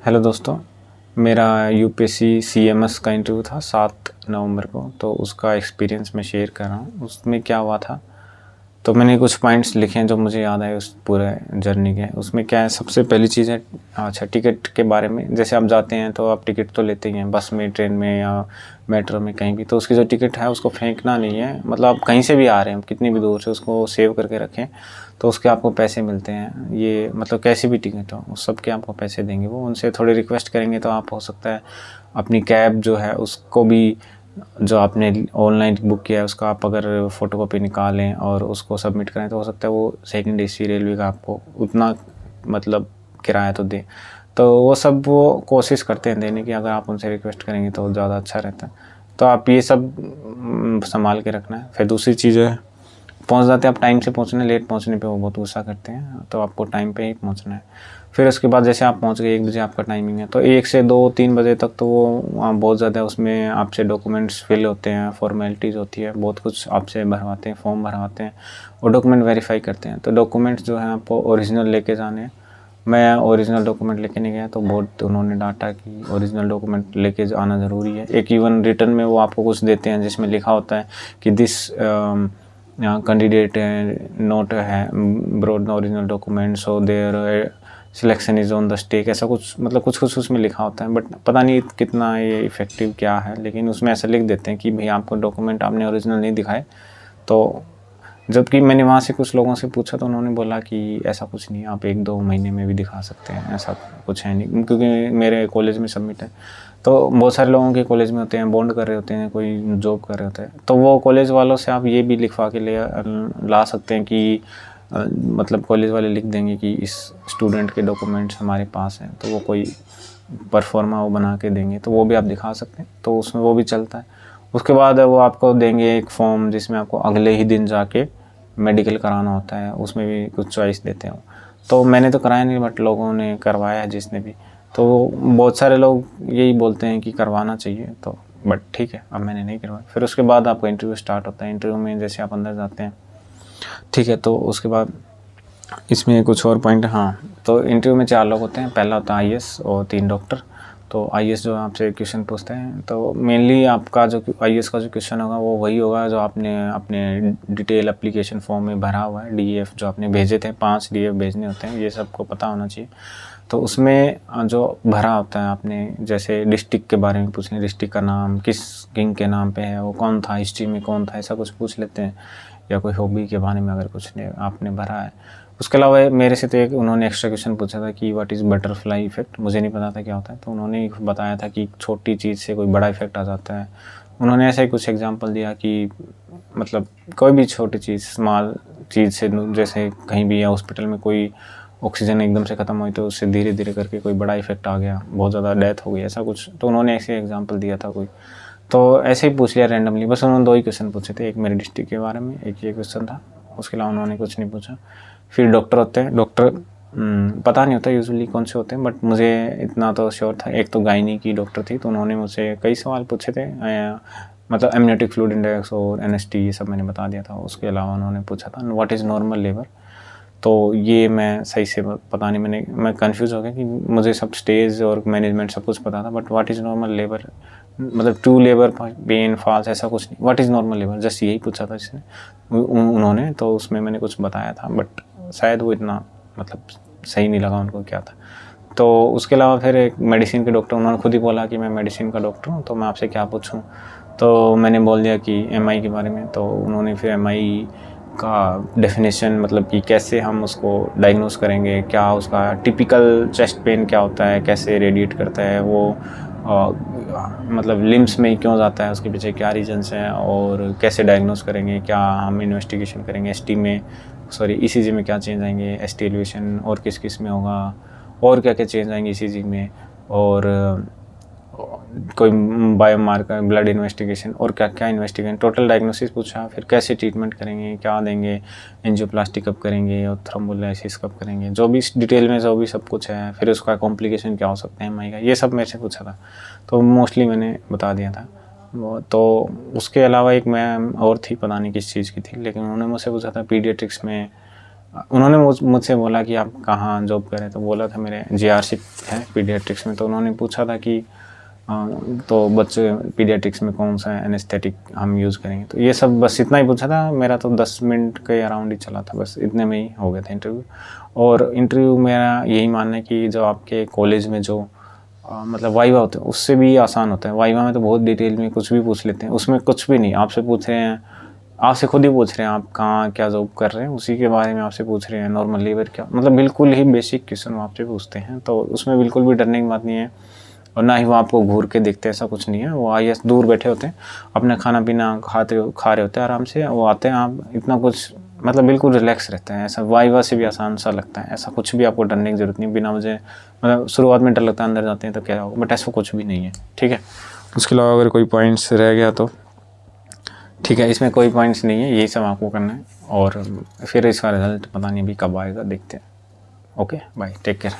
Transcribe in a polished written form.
Hello दोस्तों, मेरा UPSC CMS का इंटरव्यू था 7 नवंबर को। तो उसका एक्सपीरियंस मैं शेयर कर रहा हूँ। उसमें क्या हुआ था, तो मैंने कुछ पॉइंट्स लिखे हैं जो मुझे याद आए उस पूरे जर्नी के। उसमें क्या है, सबसे पहली चीज़ है अच्छा टिकट के बारे में। जैसे आप जाते हैं तो आप टिकट तो लेते ही हैं, बस में, ट्रेन में या मेट्रो में, कहीं भी। तो उसकी जो टिकट है उसको फेंकना नहीं है। मतलब आप कहीं से भी आ रहे हैं, कितनी भी दूर से, उसको सेव करके रखें तो उसके आपको पैसे मिलते हैं। ये मतलब कैसी भी टिकट हो, उस सब के आपको पैसे देंगे वो। उनसे थोड़ी रिक्वेस्ट करेंगे तो आप हो सकता है अपनी कैब जो है उसको भी, जो आपने ऑनलाइन बुक किया है उसका आप अगर फ़ोटोकॉपी निकालें और उसको सबमिट करें तो हो सकता है वो सेकंड एसी रेलवे का आपको उतना मतलब किराया तो दे। तो वो सब वो कोशिश करते हैं देने की। अगर आप उनसे रिक्वेस्ट करेंगे तो ज़्यादा अच्छा रहता है। तो आप ये सब संभाल के रखना है। फिर दूसरी चीज़ है, पहुंच जाते हैं आप टाइम से पहुंचना, लेट पहुंचने पे वो बहुत गुस्सा करते हैं। तो आपको टाइम पे ही पहुंचना है। फिर उसके बाद जैसे आप पहुंच गए, 1 बजे आपका टाइमिंग है, तो 1 से 2-3 बजे तक तो वो बहुत ज़्यादा उसमें आपसे डॉक्यूमेंट्स फिल होते हैं, फॉर्मेलिटीज़ होती है, बहुत कुछ आपसे भरवाते हैं, फॉर्म भरवाते हैं और डॉक्यूमेंट वेरीफाई करते हैं। तो डॉक्यूमेंट्स जो है आपको ओरिजिनल लेके जाने हैं। मैं ओरिजिनल डॉक्यूमेंट लेके नहीं गया तो बहुत उन्होंने डांटा कि ओरिजिनल डॉक्यूमेंट लेके आना ज़रूरी है। एक इवन रिटर्न में वो आपको कुछ देते हैं जिसमें लिखा होता है कि दिस कैंडिडेट नोट है brought the original document so their selection is on the stake. ऐसा कुछ मतलब कुछ उसमें लिखा होता है, बट पता नहीं कितना ये इफ़ेक्टिव क्या है। लेकिन उसमें ऐसा लिख देते हैं कि भाई आपको डॉक्यूमेंट आपने ओरिजिनल नहीं दिखाए। तो जबकि मैंने वहाँ से कुछ लोगों से पूछा तो उन्होंने बोला कि ऐसा कुछ नहीं है, आप 1-2 महीने में भी दिखा सकते हैं, ऐसा कुछ है नहीं। क्योंकि मेरे कॉलेज में सबमिट है, तो बहुत सारे लोगों के कॉलेज में होते हैं, बॉन्ड कर रहे होते हैं, कोई जॉब कर रहे होते हैं। तो वो कॉलेज वालों से आप ये भी लिखवा के ला सकते हैं कि मतलब कॉलेज वाले लिख देंगे कि इस स्टूडेंट के डॉक्यूमेंट्स हमारे पास हैं। तो वो कोई परफॉर्मा वो बना के देंगे, तो वो भी आप दिखा सकते हैं। तो उसमें वो भी चलता है। उसके बाद वो आपको देंगे एक फॉर्म जिसमें आपको अगले ही दिन जाके मेडिकल कराना होता है। उसमें भी कुछ चॉइस देते हैं। तो मैंने तो कराया नहीं, बट लोगों ने करवाया है जिसने भी। तो बहुत सारे लोग यही बोलते हैं कि करवाना चाहिए, तो बट ठीक है, अब मैंने नहीं करवाया। फिर उसके बाद आपका इंटरव्यू स्टार्ट होता है। इंटरव्यू में जैसे आप अंदर जाते हैं, ठीक है, तो उसके बाद इसमें कुछ और पॉइंट, हाँ, तो इंटरव्यू में 4 लोग होते हैं। पहला होता है आईएएस और 3 डॉक्टर। तो आईएएस जो आपसे क्वेश्चन पूछते हैं, तो मेनली आपका जो आईएएस का जो क्वेश्चन होगा वो वही होगा जो आपने अपने डिटेल एप्लीकेशन फॉर्म में भरा हुआ है। डीएफ जो आपने भेजे थे, 5 डीएफ भेजने होते हैं, ये सबको पता होना चाहिए। तो उसमें जो भरा होता है आपने, जैसे डिस्ट्रिक्ट के बारे में पूछने, डिस्ट्रिक्ट का नाम किस किंग के नाम पे है, वो कौन था, हिस्ट्री में कौन था, ऐसा कुछ पूछ लेते हैं। या कोई हॉबी के बारे में अगर कुछ ने आपने भरा है। उसके अलावा मेरे से तो एक उन्होंने एक्स्ट्रा क्वेश्चन पूछा था कि व्हाट इज़ बटरफ्लाई इफेक्ट। मुझे नहीं पता था क्या होता है, तो उन्होंने बताया था कि छोटी चीज़ से कोई बड़ा इफेक्ट आ जाता है। उन्होंने ऐसा ही कुछ एग्जांपल दिया कि मतलब कोई भी छोटी चीज़, स्मॉल चीज़ से, जैसे कहीं भी या हॉस्पिटल में कोई ऑक्सीजन एकदम से ख़त्म हुई तो उससे धीरे धीरे करके कोई बड़ा इफेक्ट आ गया, बहुत ज़्यादा डेथ हो गई, ऐसा कुछ। तो उन्होंने ऐसे एग्जांपल दिया था कोई। तो ऐसे ही पूछ लिया रैंडमली। बस उन्होंने 2 ही क्वेश्चन पूछे थे, एक मेरे डिस्ट्रिक्ट के बारे में, एक ये क्वेश्चन था। उसके अलावा उन्होंने कुछ नहीं पूछा। फिर डॉक्टर होते हैं। डॉक्टर पता नहीं होता यूजुअली कौन से होते हैं, बट मुझे इतना तो श्योर था। एक तो गायनी की डॉक्टर थी, तो उन्होंने मुझसे कई सवाल पूछे थे, मतलब एमनियोटिक फ्लूइड इंडेक्स और एनएसटी, ये सब मैंने बता दिया था। उसके अलावा उन्होंने पूछा था व्हाट इज़ नॉर्मल लेबर। तो ये मैं सही से पता नहीं, मैं कंफ्यूज हो गया कि मुझे सब स्टेज और मैनेजमेंट सब कुछ पता था, but what is normal labour, मतलब टू लेबर पेन फॉल्स, ऐसा कुछ नहीं। What is normal labour, just यही पूछा था इसने उन्होंने। तो उसमें मैंने कुछ बताया था, बट शायद वो इतना मतलब सही नहीं लगा उनको क्या था। तो उसके अलावा फिर एक मेडिसिन के डॉक्टर, उन्होंने खुद ही बोला कि मैं मेडिसिन का डॉक्टर हूँ, तो मैं आपसे क्या पूछूँ। तो मैंने बोल दिया कि एमआई के बारे में। तो उन्होंने फिर एमआई का डेफिनेशन, मतलब कि कैसे हम उसको डायग्नोस करेंगे, क्या उसका टिपिकल चेस्ट पेन क्या होता है, कैसे रेडिएट करता है वो, मतलब लिम्स में ही क्यों जाता है, उसके पीछे क्या रीजन्स हैं, और कैसे डायग्नोस करेंगे, क्या हम इन्वेस्टिगेशन करेंगे, ईसीजी में क्या चेंज आएंगे, एसटी एलिवेशन और किस किस में होगा, और क्या क्या चेंज आएंगे ईसीजी में, और कोई बायोमार्कर, ब्लड इन्वेस्टिगेशन, और क्या क्या इन्वेस्टिगेशन, टोटल डायग्नोसिस पूछा। फिर कैसे ट्रीटमेंट करेंगे, क्या देंगे, एंजियोप्लास्टी कब करेंगे और थ्रोम्बोलाइसिस कब करेंगे, जो भी डिटेल में जो भी सब कुछ है। फिर उसका कॉम्प्लिकेशन क्या हो सकते हैं एमआई का, ये सब मेरे से पूछा था। तो मोस्टली मैंने बता दिया था वो। तो उसके अलावा एक मैम और थी, पता नहीं किस चीज़ की थी, लेकिन उन्होंने मुझसे पूछा था पीडियाट्रिक्स में उन्होंने मुझसे बोला कि आप कहाँ जॉब करें, तो बोला था मेरे जीआरशिप है पीडियाट्रिक्स में। तो उन्होंने पूछा था कि तो बच्चे पीडियाट्रिक्स में कौन सा एनेस्थेटिक हम यूज़ करेंगे, तो ये सब बस इतना ही पूछा था। मेरा तो 10 मिनट के अराउंड ही चला था, बस इतने में ही हो गया था इंटरव्यू। और इंटरव्यू मेरा यही मानना है कि जो आपके कॉलेज में जो मतलब वाइवा होते हैं उससे भी आसान होता है। वाइवा में तो बहुत डिटेल में कुछ भी पूछ लेते हैं, उसमें कुछ भी नहीं, आपसे पूछ रहे हैं, आपसे खुद ही पूछ रहे हैं आप कहाँ क्या जॉब कर रहे हैं, उसी के बारे में आपसे पूछ रहे हैं। नॉर्मल लेबर क्या, मतलब बिल्कुल ही बेसिक क्वेश्चन वो आपसे पूछते हैं, तो उसमें बिल्कुल भी डरने की बात नहीं है। और ना ही वो आपको घूर के देखते हैं, ऐसा कुछ नहीं है। वो आईएएस दूर बैठे होते हैं, अपना खाना पीना खा रहे होते हैं आराम से, वो आते हैं, आप इतना कुछ मतलब बिल्कुल रिलैक्स रहते हैं। ऐसा वाइवा से भी आसान सा लगता है, ऐसा कुछ भी आपको डरने की ज़रूरत नहीं। बिना मुझे मतलब शुरुआत में डर लगता है अंदर जाते हैं तो क्या होगा, बट ऐसा कुछ भी नहीं है, ठीक है। उसके अलावा अगर कोई पॉइंट्स रह गया तो ठीक है, इसमें कोई पॉइंट्स नहीं है, यही सब आपको करना है। और फिर इसका रिजल्ट पता नहीं अभी कब आएगा, देखते हैं। Okay bye, take care.